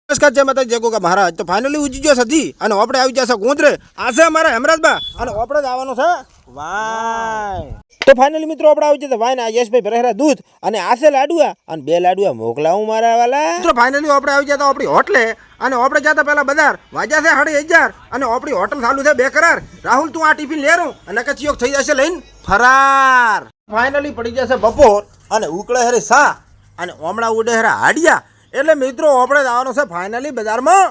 નમસ્કાર જય માતા જય ગોગા મહારાજ. તો ફાઇનલી ઉજી ગયો સધી અને આપણે આવી જશે ગોંદરે. આ છે અમારા હેમરાજબા અને આપણે જ આવવાનું છે વાય. તો ફાઇનલી મિત્રો આપણે આવી જશે વાય ને યશભાઈ ભરેરા દૂધ અને આ છે લાડુઆ અને 2 લાડુઆ મોકલાવું મારા વાલા. મિત્રો ફાઇનલી આપણે આવી જતા આપણી હોટલે અને આપણે જતા પહેલા બજાર વાજા છે 11:30 અને આપણી હોટલ ચાલુ છે 2 કરાર. રાહુલ તું આ ટિફિન લેરું અને કચિયોક થઈ જશે લઈને ફરાર. ફાઇનલી પડી જશે બપોર અને ઉકળે હરે સા અને ઓમડા ઉડે હરે હાડિયા. એટલે મિત્રો આપણે જવાનું છે ફાઇનલી બજારમાં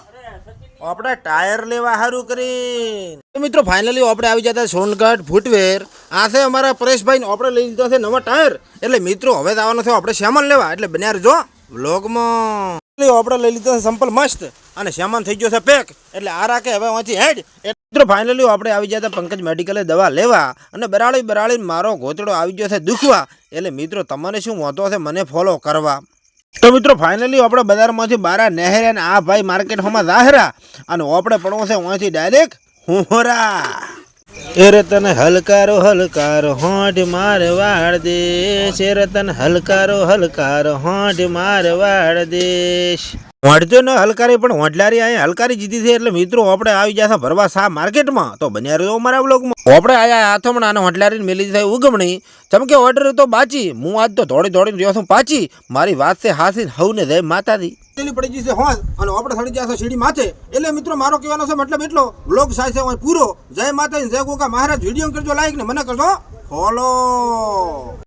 આપણે ટાયર લેવા સારું કરીને. મિત્રો ફાઇનલી આપણે આવી જતા સોનગઢ ફૂટવેર. આ છે અમારા પરેશભાઈ ને આપણે લઈ લીધો છે નવા ટાયર. એટલે મિત્રો હવે જવાનું છે આપણે સામાન લેવા એટલે બન્યા રહેજો વ્લોગમાં. આપણે લઈ લીધો છે સંપલ મસ્ત અને સામાન થઈ ગયો છે પેક એટલે આ રાખે હવે વાંચી હેડ. મિત્રો ફાઇનલી આપણે આવી જતા પંકજ મેડિકલે દવા લેવા અને બરાળી મારો ઘોતડો આવી ગયો છે દુખવા. એટલે મિત્રો તમને શું વાંધો છે મને ફોલો કરવા. તો મિત્રો ફાઇનલી આપણે બજારમાંથી બારા નહેરે અને આ ભાઈ માર્કેટમાં જાહેરા અને આપણે પડવો છે અહીંથી ડાયરેક્ટ હુંરા. એ રતન હલકારો હોંઠ માર વાળ દેશ. એ રતન હલકારો હોંઠ માર વાળ દેશ. હોંઠજો ન હલકારી પણ હોંઠલારી અહીંયા હલકારી જીધી છે. એટલે મિત્રો આપણે આવી જશે ભરવા સા માર્કેટમાં. તો બન્યા રહ્યો અમારા બ્લોગમાં. આપણે આયા હાથમણા અને હોંઠલારીને મેલી થાય ઉગમણી ચમકે ઓર્ડર તો બાચી. હું આજ તો દોડી રહ્યો છું પાછી. મારી વાત છે હાસી હવને જય માતાજી. પડી જશે હોજ અને આપણે સડી જશે સીડી માથે. એટલે મિત્રો મારો કહેવાનો છે મતલબ એટલો બ્લોગ સાચે હોય પૂરો. જય માતાજી જય ગોગા મહારાજ. વિડીયો કરજો લાઈક ને મને કરજો ફોલો.